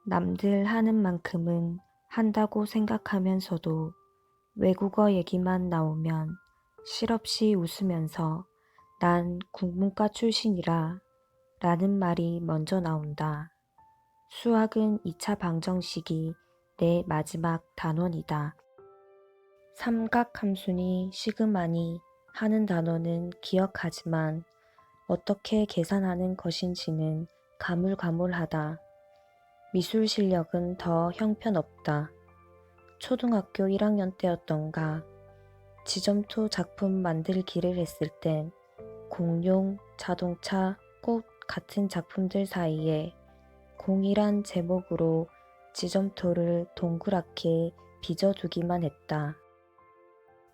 남들 하는 만큼은 한다고 생각하면서도 외국어 얘기만 나오면 실없이 웃으면서 난 국문과 출신이라 라는 말이 먼저 나온다. 수학은 2차 방정식이 내 마지막 단원이다. 삼각함수니 시그마니 하는 단어는 기억하지만 어떻게 계산하는 것인지는 가물가물하다. 미술 실력은 더 형편없다. 초등학교 1학년 때였던가 지점토 작품 만들기를 했을 땐 공룡, 자동차, 꽃 같은 작품들 사이에 공이란 제목으로 지점토를 동그랗게 빚어두기만 했다.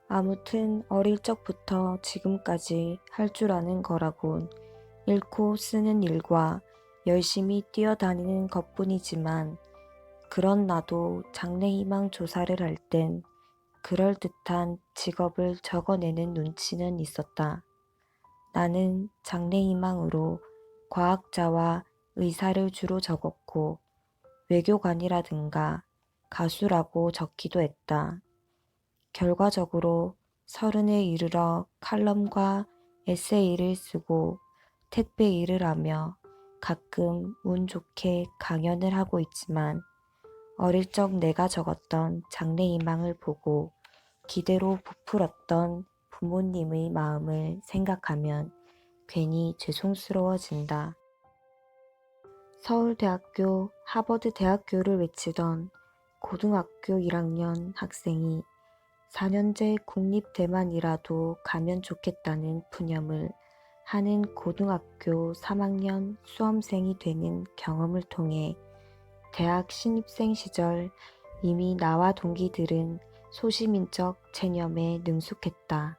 아무튼 어릴 적부터 지금까지 할 줄 아는 거라곤 읽고 쓰는 일과 열심히 뛰어다니는 것뿐이지만 그런 나도 장래희망 조사를 할 땐 그럴듯한 직업을 적어내는 눈치는 있었다. 나는 장래희망으로 과학자와 의사를 주로 적었고 외교관이라든가 가수라고 적기도 했다. 결과적으로 30에 이르러 칼럼과 에세이를 쓰고 택배 일을 하며 가끔 운 좋게 강연을 하고 있지만 어릴 적 내가 적었던 장래희망을 보고 기대로 부풀었던 부모님의 마음을 생각하면 괜히 죄송스러워진다. 서울대학교, 하버드대학교를 외치던 고등학교 1학년 학생이 4년제 국립대만이라도 가면 좋겠다는 푸념을 하는 고등학교 3학년 수험생이 되는 경험을 통해 대학 신입생 시절 이미 나와 동기들은 소시민적 체념에 능숙했다.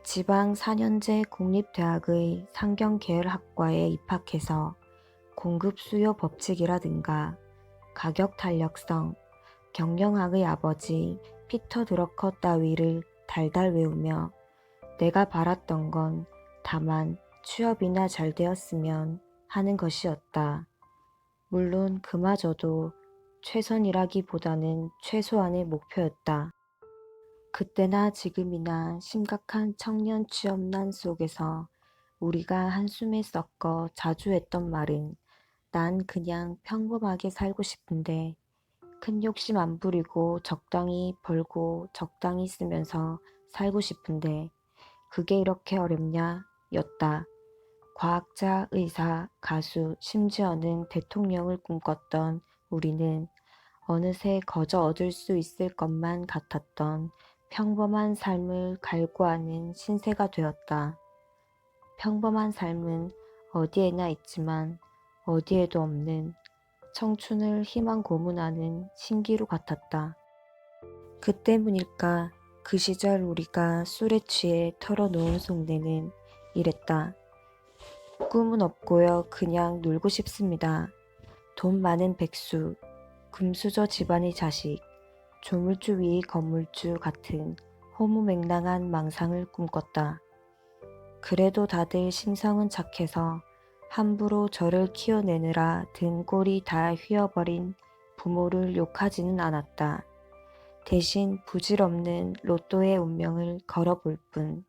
지방 4년제 국립대학의 상경계열학과에 입학해서 공급 수요 법칙이라든가 가격 탄력성, 경영학의 아버지 피터 드러커 따위를 달달 외우며 내가 바랐던 건 다만 취업이나 잘 되었으면 하는 것이었다. 물론 그마저도 최선이라기보다는 최소한의 목표였다. 그때나 지금이나 심각한 청년 취업난 속에서 우리가 한숨에 섞어 자주 했던 말은 난 그냥 평범하게 살고 싶은데 큰 욕심 안 부리고 적당히 벌고 적당히 쓰면서 살고 싶은데 그게 이렇게 어렵냐? 였다. 과학자, 의사, 가수, 심지어는 대통령을 꿈꿨던 우리는 어느새 거저 얻을 수 있을 것만 같았던 평범한 삶을 갈구하는 신세가 되었다. 평범한 삶은 어디에나 있지만 어디에도 없는 청춘을 희망 고문하는 신기루 같았다. 그 때문일까 그 시절 우리가 술에 취해 털어놓은 속내는 이랬다. 꿈은 없고요. 그냥 놀고 싶습니다. 돈 많은 백수, 금수저 집안의 자식, 조물주 위의 건물주 같은 허무맹랑한 망상을 꿈꿨다. 그래도 다들 심성은 착해서 함부로 저를 키워내느라 든 꼴이 다 휘어버린 부모를 욕하지는 않았다. 대신 부질없는 로또의 운명을 걸어볼 뿐.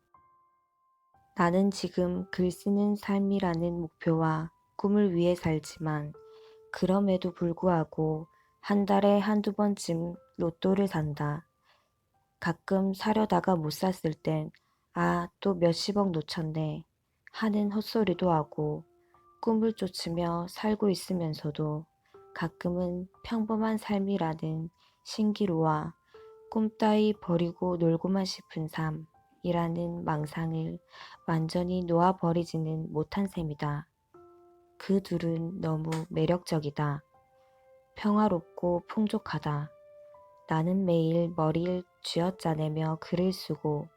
나는 지금 글 쓰는 삶이라는 목표와 꿈을 위해 살지만 그럼에도 불구하고 한 달에 한두 번쯤 로또를 산다. 가끔 사려다가 못 샀을 땐 아, 또 몇십억 놓쳤네 하는 헛소리도 하고 꿈을 쫓으며 살고 있으면서도 가끔은 평범한 삶이라는 신기루와 꿈 따위 버리고 놀고만 싶은 삶이라는 망상을 완전히 놓아버리지는 못한 셈이다. 그 둘은 너무 매력적이다. 평화롭고 풍족하다. 나는 매일 머리를 쥐어짜내며 글을 쓰고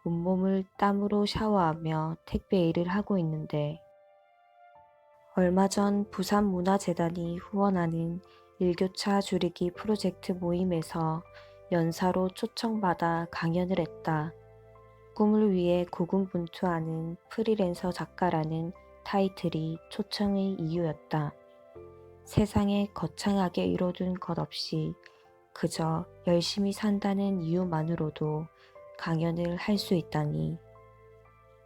온몸을 땀으로 샤워하며 택배 일을 하고 있는데 얼마 전 부산문화재단이 후원하는 일교차 줄이기 프로젝트 모임에서 연사로 초청받아 강연을 했다. 꿈을 위해 고군분투하는 프리랜서 작가라는 타이틀이 초청의 이유였다. 세상에 거창하게 이뤄둔 것 없이 그저 열심히 산다는 이유만으로도 강연을 할 수 있다니.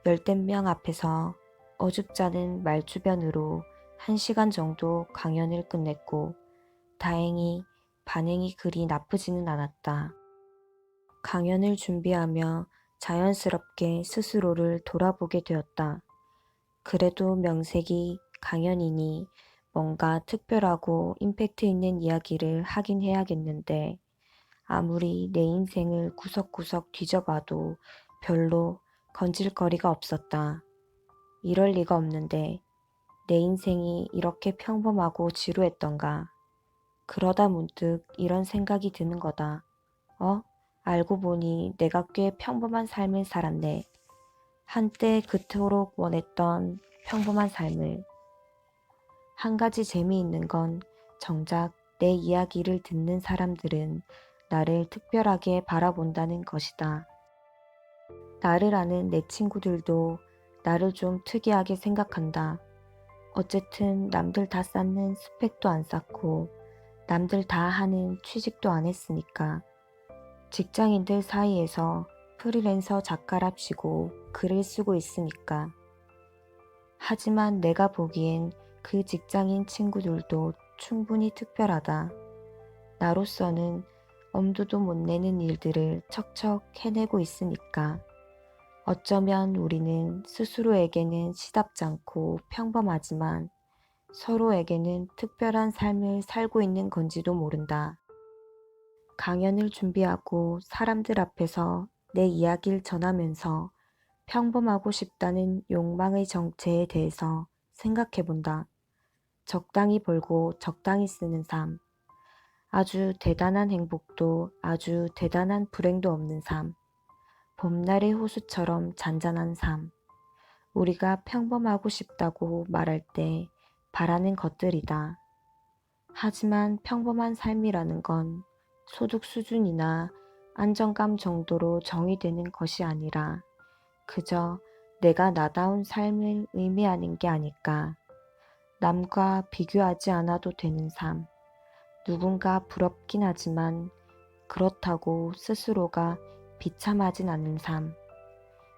열댓 명 앞에서 어줍잖은 말주변으로 1시간 정도 강연을 끝냈고 다행히 반응이 그리 나쁘지는 않았다. 강연을 준비하며 자연스럽게 스스로를 돌아보게 되었다. 그래도 명색이 강연이니 뭔가 특별하고 임팩트 있는 이야기를 하긴 해야겠는데 아무리 내 인생을 구석구석 뒤져봐도 별로 건질거리가 없었다. 이럴 리가 없는데 내 인생이 이렇게 평범하고 지루했던가. 그러다 문득 이런 생각이 드는 거다. 알고 보니 내가 꽤 평범한 삶을 살았네. 한때 그토록 원했던 평범한 삶을. 한 가지 재미있는 건 정작 내 이야기를 듣는 사람들은 나를 특별하게 바라본다는 것이다. 나를 아는 내 친구들도 나를 좀 특이하게 생각한다. 어쨌든 남들 다 쌓는 스펙도 안 쌓고 남들 다 하는 취직도 안 했으니까. 직장인들 사이에서 프리랜서 작가랍시고 글을 쓰고 있으니까. 하지만 내가 보기엔 그 직장인 친구들도 충분히 특별하다. 나로서는 엄두도 못 내는 일들을 척척 해내고 있으니까. 어쩌면 우리는 스스로에게는 시답잖고 평범하지만 서로에게는 특별한 삶을 살고 있는 건지도 모른다. 강연을 준비하고 사람들 앞에서 내 이야기를 전하면서 평범하고 싶다는 욕망의 정체에 대해서 생각해 본다. 적당히 벌고 적당히 쓰는 삶. 아주 대단한 행복도 아주 대단한 불행도 없는 삶. 봄날의 호수처럼 잔잔한 삶. 우리가 평범하고 싶다고 말할 때 바라는 것들이다. 하지만 평범한 삶이라는 건 소득 수준이나 안정감 정도로 정의되는 것이 아니라 그저 내가 나다운 삶을 의미하는 게 아닐까. 남과 비교하지 않아도 되는 삶. 누군가 부럽긴 하지만 그렇다고 스스로가 비참하진 않은 삶.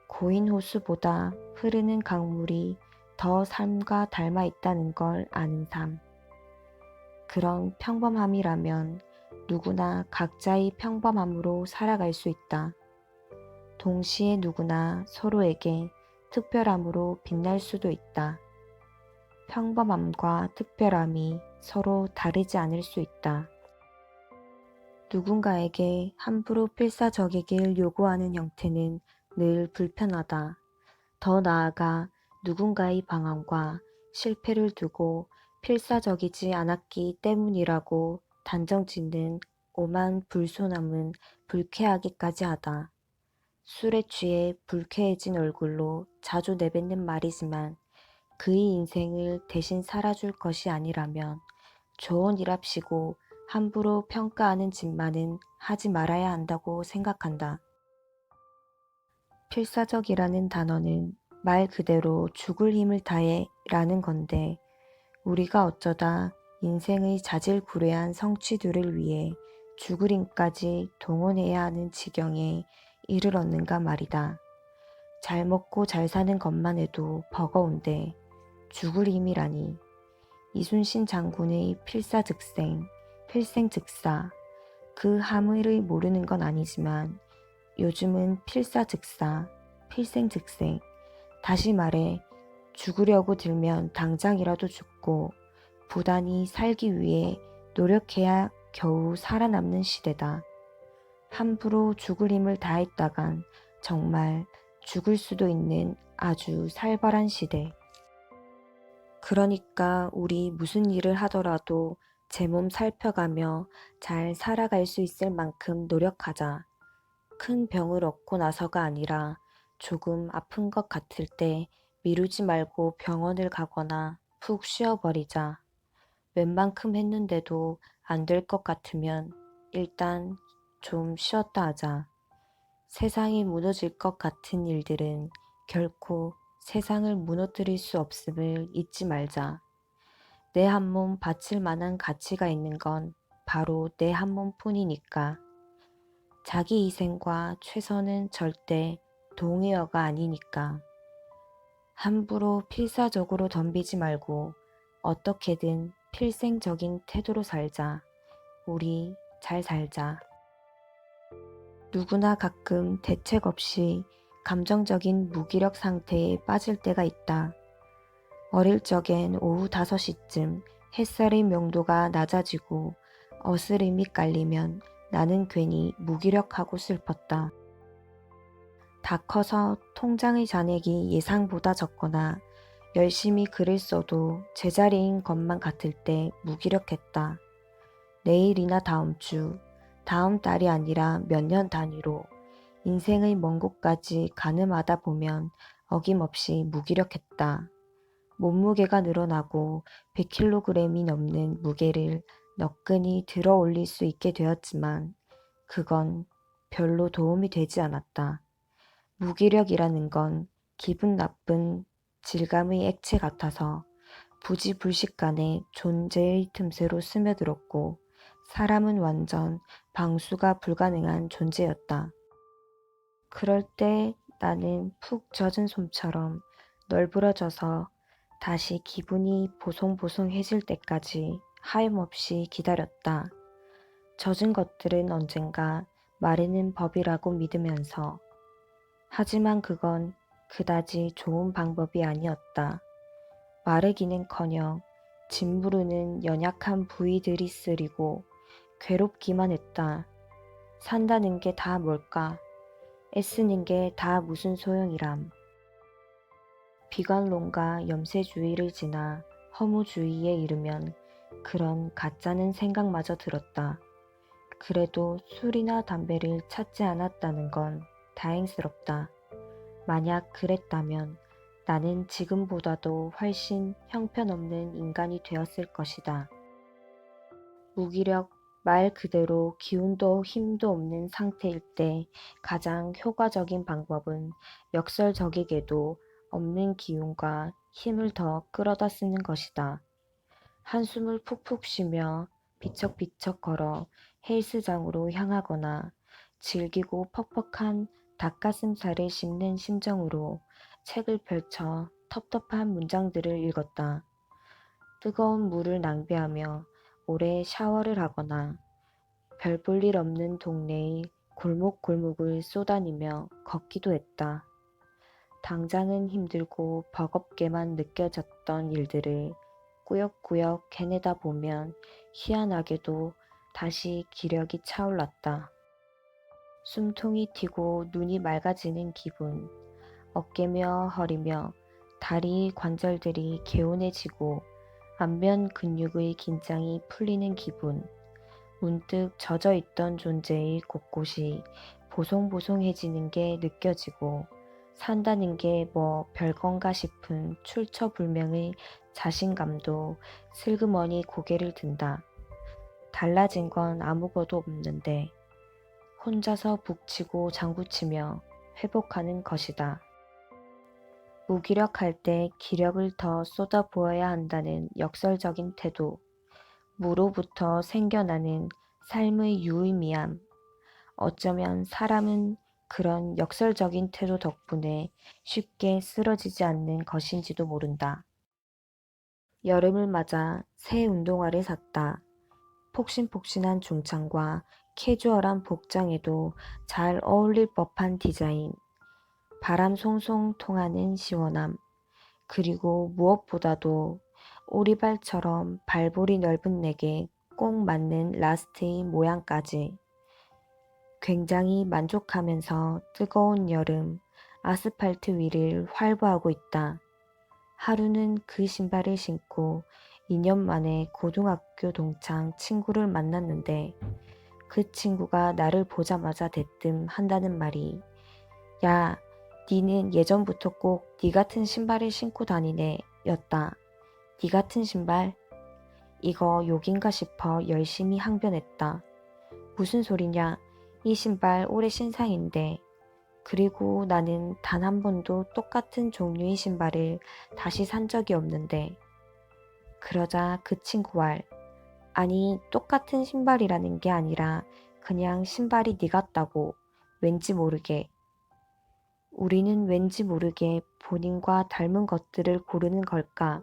고인 호수보다 흐르는 강물이 더 삶과 닮아 있다는 걸 아는 삶. 그런 평범함이라면 누구나 각자의 평범함으로 살아갈 수 있다. 동시에 누구나 서로에게 특별함으로 빛날 수도 있다. 평범함과 특별함이 서로 다르지 않을 수 있다. 누군가에게 함부로 필사적이길 요구하는 형태는 늘 불편하다. 더 나아가 누군가의 방황과 실패를 두고 필사적이지 않았기 때문이라고 단정짓는 오만 불손함은 불쾌하기까지 하다. 술에 취해 불쾌해진 얼굴로 자주 내뱉는 말이지만 그의 인생을 대신 살아줄 것이 아니라면 좋은 일합시고 함부로 평가하는 짓만은 하지 말아야 한다고 생각한다. 필사적이라는 단어는 말 그대로 죽을 힘을 다해 라는 건데 우리가 어쩌다 인생의 자질구레한 성취들을 위해 죽을 힘까지 동원해야 하는 지경에 이르렀는가 말이다. 잘 먹고 잘 사는 것만 해도 버거운데 죽을 힘이라니. 이순신 장군의 필사즉생, 필생즉사, 그 함의를 모르는 건 아니지만 요즘은 필사즉사, 필생즉생, 다시 말해 죽으려고 들면 당장이라도 죽고 부단히 살기 위해 노력해야 겨우 살아남는 시대다. 함부로 죽을 힘을 다했다간 정말 죽을 수도 있는 아주 살벌한 시대. 그러니까 우리 무슨 일을 하더라도 제 몸 살펴가며 잘 살아갈 수 있을 만큼 노력하자. 큰 병을 얻고 나서가 아니라 조금 아픈 것 같을 때 미루지 말고 병원을 가거나 푹 쉬어버리자. 웬만큼 했는데도 안 될 것 같으면 일단 좀 쉬었다 하자. 세상이 무너질 것 같은 일들은 결코 세상을 무너뜨릴 수 없음을 잊지 말자. 내 한 몸 바칠 만한 가치가 있는 건 바로 내 한 몸뿐이니까. 자기 희생과 최선은 절대 동의어가 아니니까. 함부로 필사적으로 덤비지 말고 어떻게든 필생적인 태도로 살자. 우리 잘 살자. 누구나 가끔 대책 없이 감정적인 무기력 상태에 빠질 때가 있다. 어릴 적엔 오후 5시쯤 햇살의 명도가 낮아지고 어스름이 깔리면 나는 괜히 무기력하고 슬펐다. 다 커서 통장의 잔액이 예상보다 적거나 열심히 글을 써도 제자리인 것만 같을 때 무기력했다. 내일이나 다음 주, 다음 달이 아니라 몇 년 단위로 인생의 먼 곳까지 가늠하다 보면 어김없이 무기력했다. 몸무게가 늘어나고 100kg이 넘는 무게를 너끈히 들어 올릴 수 있게 되었지만 그건 별로 도움이 되지 않았다. 무기력이라는 건 기분 나쁜 질감의 액체 같아서 부지불식간에 존재의 틈새로 스며들었고 사람은 완전 방수가 불가능한 존재였다. 그럴 때 나는 푹 젖은 솜처럼 널브러져서 다시 기분이 보송보송해질 때까지 하염없이 기다렸다. 젖은 것들은 언젠가 마르는 법이라고 믿으면서. 하지만 그건 그다지 좋은 방법이 아니었다. 마르기는커녕 짓무르는 연약한 부위들이 쓰리고 괴롭기만 했다. 산다는 게 다 뭘까? 애쓰는 게 다 무슨 소용이람. 비관론과 염세주의를 지나 허무주의에 이르면 그런 가짜는 생각마저 들었다. 그래도 술이나 담배를 찾지 않았다는 건 다행스럽다. 만약 그랬다면 나는 지금보다도 훨씬 형편없는 인간이 되었을 것이다. 무기력, 말 그대로 기운도 힘도 없는 상태일 때 가장 효과적인 방법은 역설적이게도 없는 기운과 힘을 더 끌어다 쓰는 것이다. 한숨을 푹푹 쉬며 비척비척 걸어 헬스장으로 향하거나 질기고 퍽퍽한 닭가슴살을 씹는 심정으로 책을 펼쳐 텁텁한 문장들을 읽었다. 뜨거운 물을 낭비하며 오래 샤워를 하거나 별 볼 일 없는 동네의 골목골목을 쏘다니며 걷기도 했다. 당장은 힘들고 버겁게만 느껴졌던 일들을 꾸역꾸역 해내다 보면 희한하게도 다시 기력이 차올랐다. 숨통이 튀고 눈이 맑아지는 기분, 어깨며 허리며 다리 관절들이 개운해지고 안면 근육의 긴장이 풀리는 기분, 문득 젖어있던 존재의 곳곳이 보송보송해지는 게 느껴지고 산다는 게 뭐 별건가 싶은 출처불명의 자신감도 슬그머니 고개를 든다. 달라진 건 아무것도 없는데 혼자서 북치고 장구치며 회복하는 것이다. 무기력할 때 기력을 더 쏟아부어야 한다는 역설적인 태도, 무로부터 생겨나는 삶의 유의미함, 어쩌면 사람은 그런 역설적인 태도 덕분에 쉽게 쓰러지지 않는 것인지도 모른다. 여름을 맞아 새 운동화를 샀다. 폭신폭신한 중창과 캐주얼한 복장에도 잘 어울릴 법한 디자인, 바람 송송 통하는 시원함, 그리고 무엇보다도 오리발처럼 발볼이 넓은 내게 꼭 맞는 라스트의 모양까지. 굉장히 만족하면서 뜨거운 여름 아스팔트 위를 활보하고 있다. 하루는 그 신발을 신고 2년 만에 고등학교 동창 친구를 만났는데 그 친구가 나를 보자마자 대뜸 한다는 말이 야, 니는 예전부터 꼭 니 같은 신발을 신고 다니네 였다. 니 같은 신발? 이거 욕인가 싶어 열심히 항변했다. 무슨 소리냐? 이 신발 올해 신상인데. 그리고 나는 단 한 번도 똑같은 종류의 신발을 다시 산 적이 없는데. 그러자 그 친구 아니 똑같은 신발이라는 게 아니라 그냥 신발이 네 같다고 왠지 모르게. 우리는 왠지 모르게 본인과 닮은 것들을 고르는 걸까?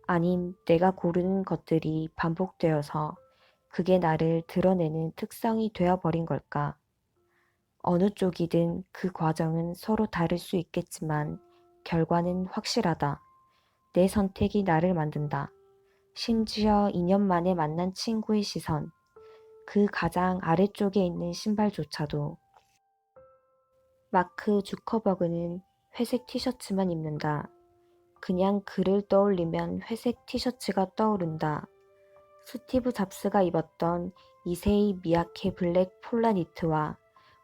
아님 내가 고르는 것들이 반복되어서 그게 나를 드러내는 특성이 되어버린 걸까? 어느 쪽이든 그 과정은 서로 다를 수 있겠지만 결과는 확실하다. 내 선택이 나를 만든다. 심지어 2년 만에 만난 친구의 시선, 그 가장 아래쪽에 있는 신발조차도. 마크 주커버그는 회색 티셔츠만 입는다. 그냥 그를 떠올리면 회색 티셔츠가 떠오른다. 스티브 잡스가 입었던 이세이 미야케 블랙 폴라 니트와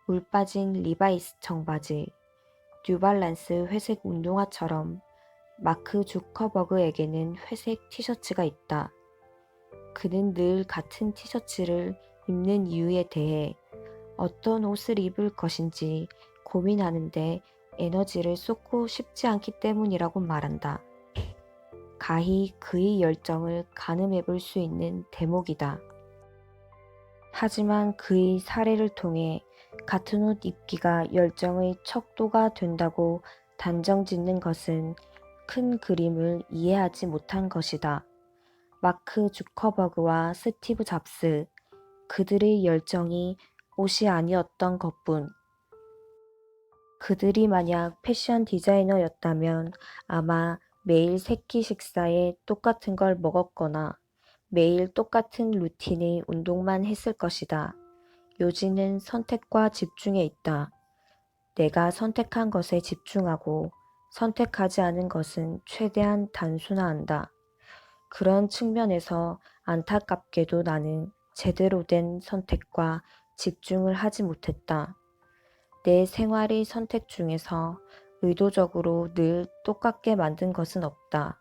물 빠진 리바이스 청바지, 뉴발란스 회색 운동화처럼 마크 주커버그에게는 회색 티셔츠가 있다. 그는 늘 같은 티셔츠를 입는 이유에 대해 어떤 옷을 입을 것인지 고민하는데 에너지를 쏟고 싶지 않기 때문이라고 말한다. 가히 그의 열정을 가늠해 볼 수 있는 대목이다. 하지만 그의 사례를 통해 같은 옷 입기가 열정의 척도가 된다고 단정 짓는 것은 큰 그림을 이해하지 못한 것이다. 마크 주커버그와 스티브 잡스, 그들의 열정이 옷이 아니었던 것뿐. 그들이 만약 패션 디자이너였다면 아마 매일 새끼 식사에 똑같은 걸 먹었거나 매일 똑같은 루틴의 운동만 했을 것이다. 요지는 선택과 집중에 있다. 내가 선택한 것에 집중하고 선택하지 않은 것은 최대한 단순화한다. 그런 측면에서 안타깝게도 나는 제대로 된 선택과 집중을 하지 못했다. 내 생활의 선택 중에서 의도적으로 늘 똑같게 만든 것은 없다.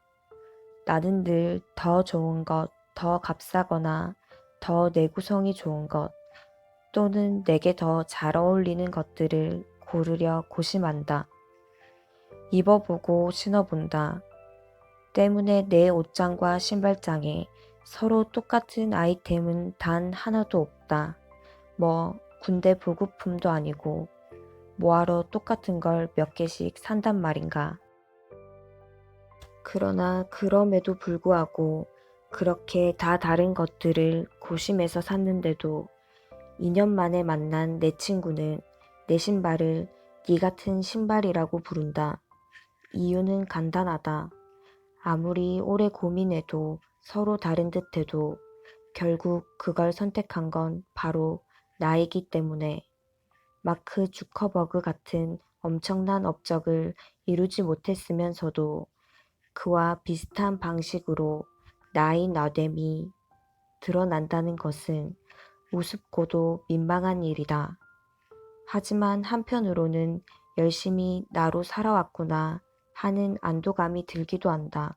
나는 늘 더 좋은 것, 더 값싸거나 더 내구성이 좋은 것, 또는 내게 더 잘 어울리는 것들을 고르려 고심한다. 입어보고 신어본다. 때문에 내 옷장과 신발장에 서로 똑같은 아이템은 단 하나도 없다. 뭐 군대 보급품도 아니고 뭐하러 똑같은 걸 몇 개씩 산단 말인가. 그러나 그럼에도 불구하고 그렇게 다 다른 것들을 고심해서 샀는데도 2년 만에 만난 내 친구는 내 신발을 네 같은 신발이라고 부른다. 이유는 간단하다. 아무리 오래 고민해도 서로 다른 듯해도 결국 그걸 선택한 건 바로 나이기 때문에. 마크 주커버그 같은 엄청난 업적을 이루지 못했으면서도 그와 비슷한 방식으로 나의 나됨이 드러난다는 것은 우습고도 민망한 일이다. 하지만 한편으로는 열심히 나로 살아왔구나 하는 안도감이 들기도 한다.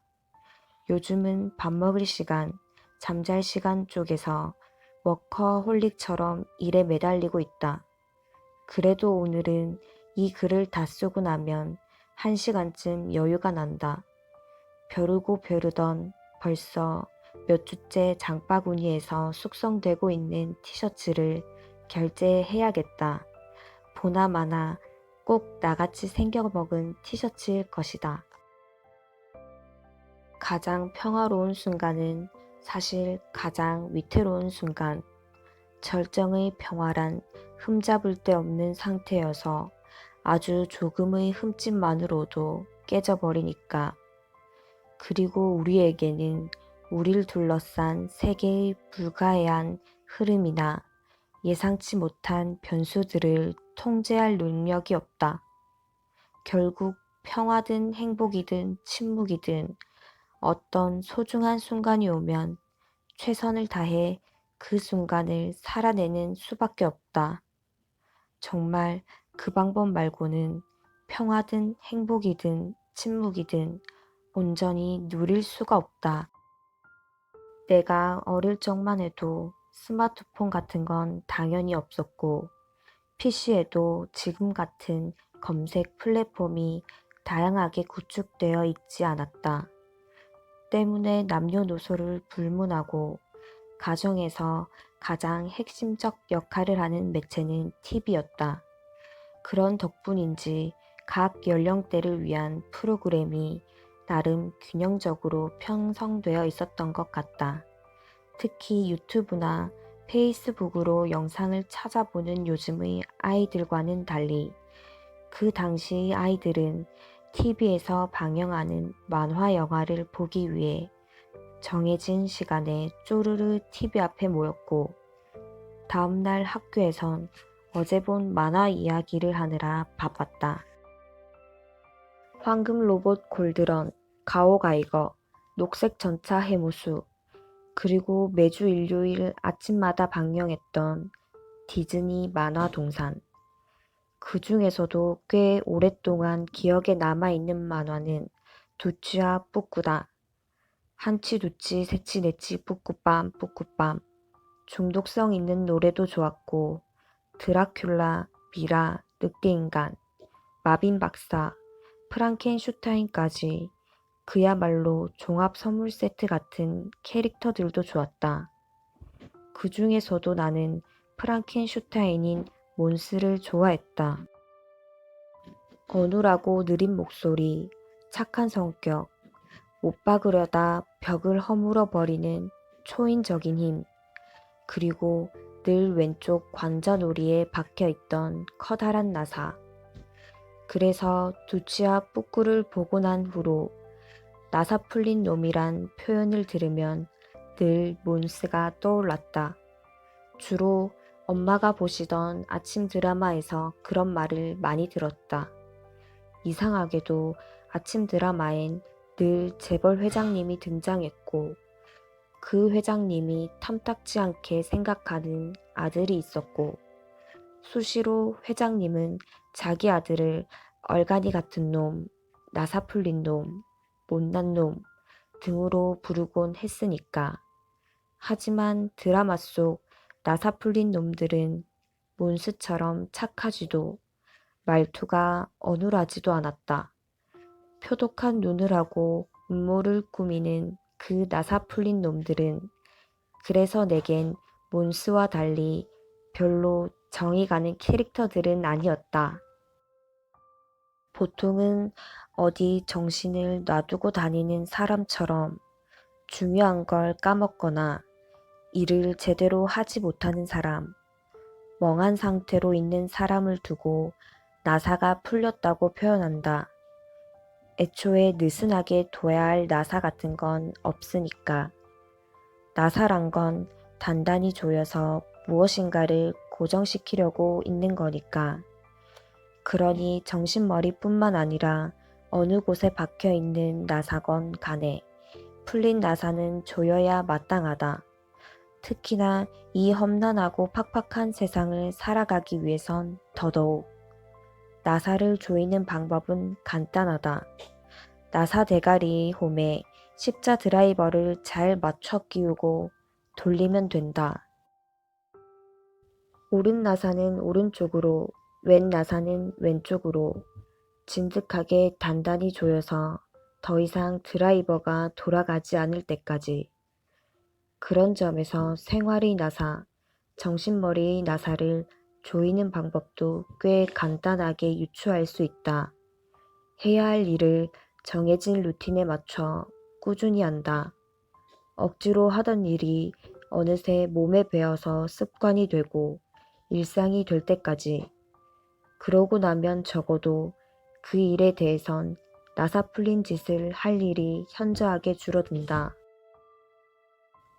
요즘은 밥 먹을 시간, 잠잘 시간 쪽에서 워커홀릭처럼 일에 매달리고 있다. 그래도 오늘은 이 글을 다 쓰고 나면 1시간쯤 여유가 난다. 벼르고 벼르던 벌써 몇 주째 장바구니에서 숙성되고 있는 티셔츠를 결제해야겠다. 보나마나 꼭 나같이 생겨먹은 티셔츠일 것이다. 가장 평화로운 순간은 사실 가장 위태로운 순간. 절정의 평화란 흠잡을 데 없는 상태여서 아주 조금의 흠집만으로도 깨져버리니까. 그리고 우리에게는 우리를 둘러싼 세계의 불가해한 흐름이나 예상치 못한 변수들을 통제할 능력이 없다. 결국 평화든 행복이든 침묵이든 어떤 소중한 순간이 오면 최선을 다해 그 순간을 살아내는 수밖에 없다. 정말 그 방법 말고는 평화든 행복이든 침묵이든 온전히 누릴 수가 없다. 내가 어릴 적만 해도 스마트폰 같은 건 당연히 없었고 PC에도 지금 같은 검색 플랫폼이 다양하게 구축되어 있지 않았다. 때문에 남녀노소를 불문하고 가정에서 가장 핵심적 역할을 하는 매체는 TV였다. 그런 덕분인지 각 연령대를 위한 프로그램이 나름 균형적으로 편성되어 있었던 것 같다. 특히 유튜브나 페이스북으로 영상을 찾아보는 요즘의 아이들과는 달리 그 당시 아이들은 TV에서 방영하는 만화 영화를 보기 위해 정해진 시간에 쪼르르 TV 앞에 모였고 다음날 학교에선 어제 본 만화 이야기를 하느라 바빴다. 황금 로봇 골드런, 가오가이거, 녹색 전차 해무수, 그리고 매주 일요일 아침마다 방영했던 디즈니 만화 동산. 그 중에서도 꽤 오랫동안 기억에 남아있는 만화는 두치와 뿌꾸다. 한치 두치 세치 네치 뿌꾸빰 뿌꾸빰. 중독성 있는 노래도 좋았고 드라큘라, 미라, 늑대인간, 마빈 박사, 프랑켄슈타인까지 그야말로 종합 선물 세트 같은 캐릭터들도 좋았다. 그 중에서도 나는 프랑켄슈타인인 몬스를 좋아했다. 어눌하고 느린 목소리, 착한 성격, 못 박으려다 벽을 허물어 버리는 초인적인 힘, 그리고 늘 왼쪽 관자놀이에 박혀있던 커다란 나사. 그래서 두치와 뿌꾸를 보고 난 후로 나사 풀린 놈이란 표현을 들으면 늘 몬스가 떠올랐다. 주로 엄마가 보시던 아침 드라마에서 그런 말을 많이 들었다. 이상하게도 아침 드라마엔 늘 재벌 회장님이 등장했고 그 회장님이 탐탁지 않게 생각하는 아들이 있었고 수시로 회장님은 자기 아들을 얼간이 같은 놈, 나사 풀린 놈, 못난 놈 등으로 부르곤 했으니까. 하지만 드라마 속 나사 풀린 놈들은 몬스처럼 착하지도 말투가 어눌하지도 않았다. 표독한 눈을 하고 음모를 꾸미는 그 나사 풀린 놈들은 그래서 내겐 몬스와 달리 별로 정이 가는 캐릭터들은 아니었다. 보통은 어디 정신을 놔두고 다니는 사람처럼 중요한 걸 까먹거나 일을 제대로 하지 못하는 사람, 멍한 상태로 있는 사람을 두고 나사가 풀렸다고 표현한다. 애초에 느슨하게 둬야 할 나사 같은 건 없으니까. 나사란 건 단단히 조여서 무엇인가를 고정시키려고 있는 거니까. 그러니 정신머리뿐만 아니라 어느 곳에 박혀있는 나사건 간에 풀린 나사는 조여야 마땅하다. 특히나 이 험난하고 팍팍한 세상을 살아가기 위해선 더더욱. 나사를 조이는 방법은 간단하다. 나사 대가리 홈에 십자 드라이버를 잘 맞춰 끼우고 돌리면 된다. 오른 나사는 오른쪽으로, 왼 나사는 왼쪽으로 진득하게 단단히 조여서 더 이상 드라이버가 돌아가지 않을 때까지. 그런 점에서 생활의 나사, 정신머리의 나사를 조이는 방법도 꽤 간단하게 유추할 수 있다. 해야 할 일을 정해진 루틴에 맞춰 꾸준히 한다. 억지로 하던 일이 어느새 몸에 배어서 습관이 되고 일상이 될 때까지. 그러고 나면 적어도 그 일에 대해선 나사 풀린 짓을 할 일이 현저하게 줄어든다.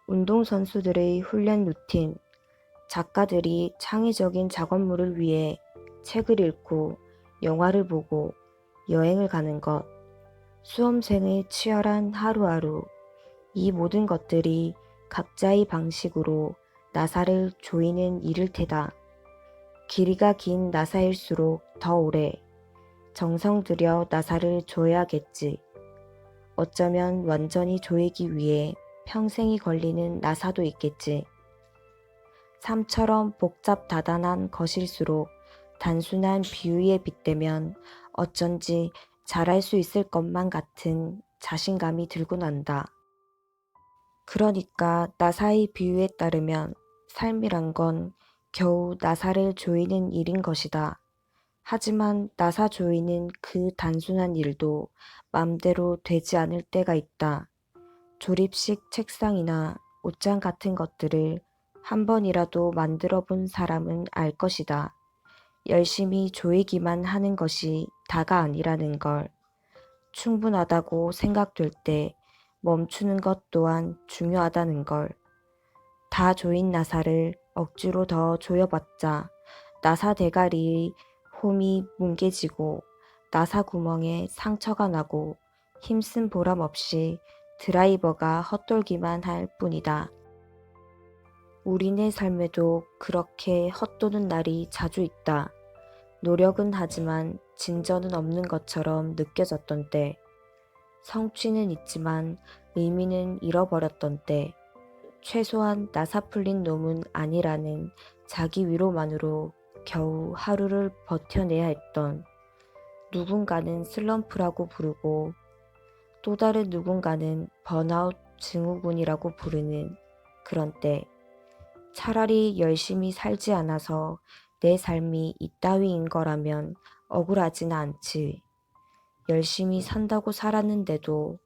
운동선수들의 훈련 루틴, 작가들이 창의적인 작업물을 위해 책을 읽고 영화를 보고 여행을 가는 것, 수험생의 치열한 하루하루, 이 모든 것들이 각자의 방식으로 나사를 조이는 일일 테다. 길이가 긴 나사일수록 더 오래 정성 들여 나사를 조여야겠지. 어쩌면 완전히 조이기 위해 평생이 걸리는 나사도 있겠지. 삶처럼 복잡다단한 것일수록 단순한 비유에 빗대면 어쩐지 잘할 수 있을 것만 같은 자신감이 들고 난다. 그러니까 나사의 비유에 따르면 삶이란 건 겨우 나사를 조이는 일인 것이다. 하지만 나사 조이는 그 단순한 일도 맘대로 되지 않을 때가 있다. 조립식 책상이나 옷장 같은 것들을 한 번이라도 만들어 본 사람은 알 것이다. 열심히 조이기만 하는 것이 다가 아니라는 걸. 충분하다고 생각될 때 멈추는 것 또한 중요하다는 걸. 다 조인 나사를 억지로 더 조여봤자 나사 대가리의 홈이 뭉개지고 나사 구멍에 상처가 나고 힘쓴 보람 없이 드라이버가 헛돌기만 할 뿐이다. 우리네 삶에도 그렇게 헛도는 날이 자주 있다. 노력은 하지만 진전은 없는 것처럼 느껴졌던 때, 성취는 있지만 의미는 잃어버렸던 때, 최소한 나사 풀린 놈은 아니라는 자기 위로만으로 겨우 하루를 버텨내야 했던, 누군가는 슬럼프라고 부르고 또 다른 누군가는 번아웃 증후군이라고 부르는 그런 때, 차라리 열심히 살지 않아서 내 삶이 이따위인 거라면 억울하지는 않지. 열심히 산다고 살았는데도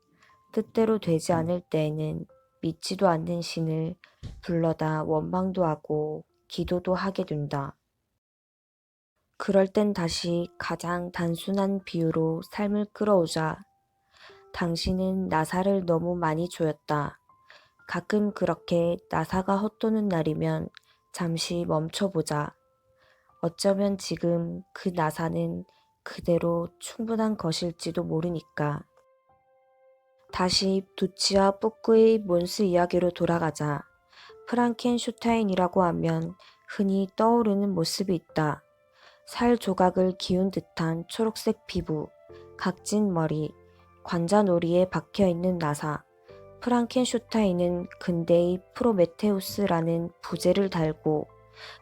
뜻대로 되지 않을 때에는 믿지도 않는 신을 불러다 원망도 하고 기도도 하게 된다. 그럴 땐 다시 가장 단순한 비유로 삶을 끌어오자. 당신은 나사를 너무 많이 조였다. 가끔 그렇게 나사가 헛도는 날이면 잠시 멈춰보자. 어쩌면 지금 그 나사는 그대로 충분한 것일지도 모르니까. 다시 두치와 뿌꾸의 몬스 이야기로 돌아가자. 프랑켄슈타인이라고 하면 흔히 떠오르는 모습이 있다. 살 조각을 기운 듯한 초록색 피부, 각진 머리, 관자놀이에 박혀있는 나사. 프랑켄슈타인은 근대의 프로메테우스라는 부제를 달고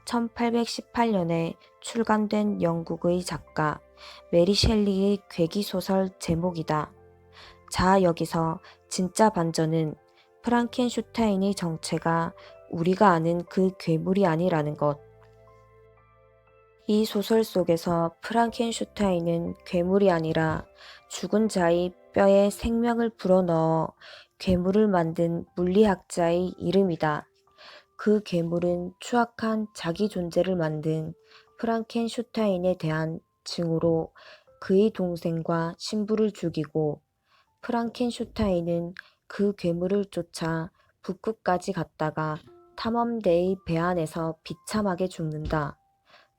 1818년에 출간된 영국의 작가 메리 셸리의 괴기소설 제목이다. 자, 여기서 진짜 반전은 프랑켄슈타인의 정체가 우리가 아는 그 괴물이 아니라는 것. 이 소설 속에서 프랑켄슈타인은 괴물이 아니라 죽은 자의 뼈에 생명을 불어넣어 괴물을 만든 물리학자의 이름이다. 그 괴물은 추악한 자기 존재를 만든 프랑켄슈타인에 대한 증오로 그의 동생과 신부를 죽이고 프랑켄슈타인은 그 괴물을 쫓아 북극까지 갔다가 탐험대의 배 안에서 비참하게 죽는다.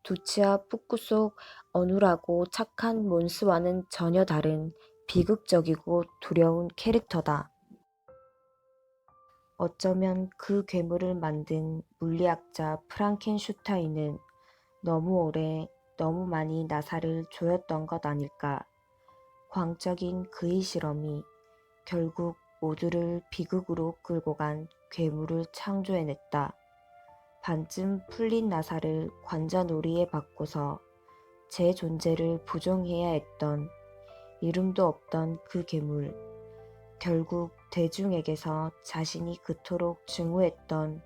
두치와 뿌꾸 속 어눌하고 착한 몬스와는 전혀 다른 비극적이고 두려운 캐릭터다. 어쩌면 그 괴물을 만든 물리학자 프랑켄슈타인은 너무 오래 너무 많이 나사를 조였던 것 아닐까. 광적인 그의 실험이 결국 모두를 비극으로 끌고 간 괴물을 창조해냈다. 반쯤 풀린 나사를 관자놀이에 바꿔서 제 존재를 부정해야 했던, 이름도 없던 그 괴물. 결국 대중에게서 자신이 그토록 증오했던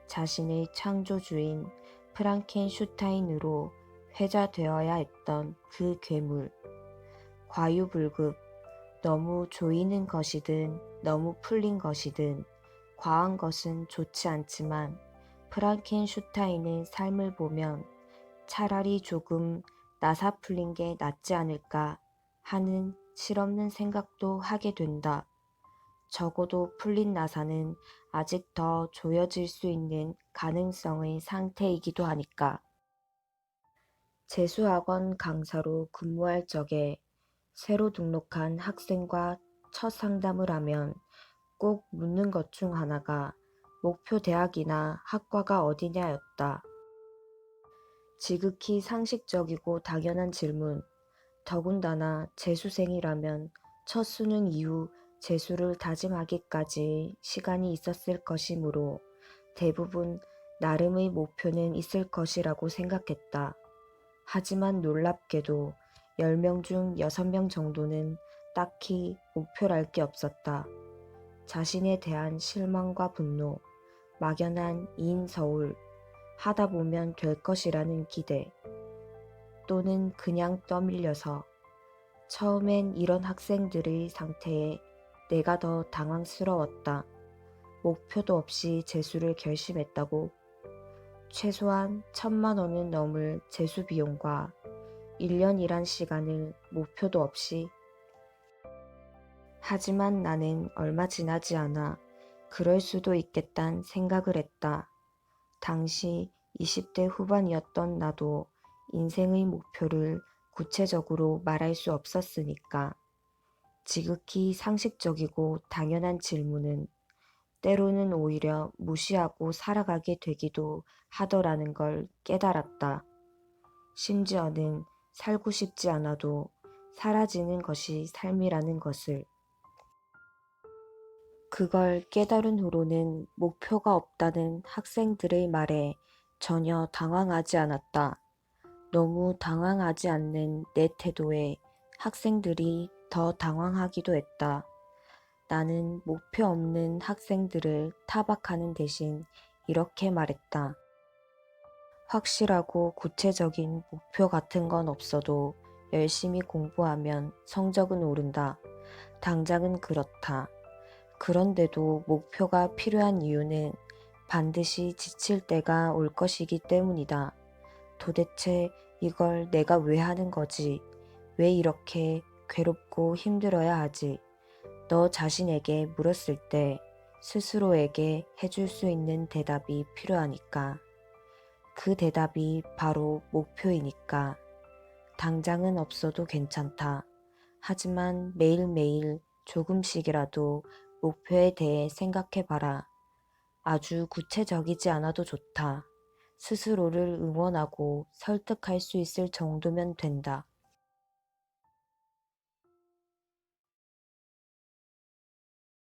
자신의 창조주인 프랑켄슈타인으로 회자되어야 했던 그 괴물. 과유불급, 너무 조이는 것이든 너무 풀린 것이든 과한 것은 좋지 않지만 프랑켄슈타인의 삶을 보면 차라리 조금 나사 풀린 게 낫지 않을까 하는 실없는 생각도 하게 된다. 적어도 풀린 나사는 아직 더 조여질 수 있는 가능성의 상태이기도 하니까. 재수학원 강사로 근무할 적에 새로 등록한 학생과 첫 상담을 하면 꼭 묻는 것 중 하나가 목표 대학이나 학과가 어디냐였다. 지극히 상식적이고 당연한 질문. 더군다나 재수생이라면 첫 수능 이후 재수를 다짐하기까지 시간이 있었을 것이므로 대부분 나름의 목표는 있을 것이라고 생각했다. 하지만 놀랍게도 10명 중 6명 정도는 딱히 목표랄 게 없었다. 자신에 대한 실망과 분노, 막연한 이인서울, 하다 보면 될 것이라는 기대, 또는 그냥 떠밀려서 처음엔 이런 학생들의 상태에 내가 더 당황스러웠다. 목표도 없이 재수를 결심했다고. 최소한 1,000만 원은 넘을 재수 비용과 1년 일한 시간을 목표도 없이. 하지만 나는 얼마 지나지 않아 그럴 수도 있겠단 생각을 했다. 당시 20대 후반이었던 나도 인생의 목표를 구체적으로 말할 수 없었으니까. 지극히 상식적이고 당연한 질문은 때로는 오히려 무시하고 살아가게 되기도 하더라는 걸 깨달았다. 심지어는 살고 싶지 않아도 사라지는 것이 삶이라는 것을. 그걸 깨달은 후로는 목표가 없다는 학생들의 말에 전혀 당황하지 않았다. 너무 당황하지 않는 내 태도에 학생들이 더 당황하기도 했다. 나는 목표 없는 학생들을 타박하는 대신 이렇게 말했다. 확실하고 구체적인 목표 같은 건 없어도 열심히 공부하면 성적은 오른다. 당장은 그렇다. 그런데도 목표가 필요한 이유는 반드시 지칠 때가 올 것이기 때문이다. 도대체 이걸 내가 왜 하는 거지? 왜 이렇게 괴롭고 힘들어야 하지? 너 자신에게 물었을 때 스스로에게 해줄 수 있는 대답이 필요하니까. 그 대답이 바로 목표이니까. 당장은 없어도 괜찮다. 하지만 매일매일 조금씩이라도 목표에 대해 생각해봐라. 아주 구체적이지 않아도 좋다. 스스로를 응원하고 설득할 수 있을 정도면 된다.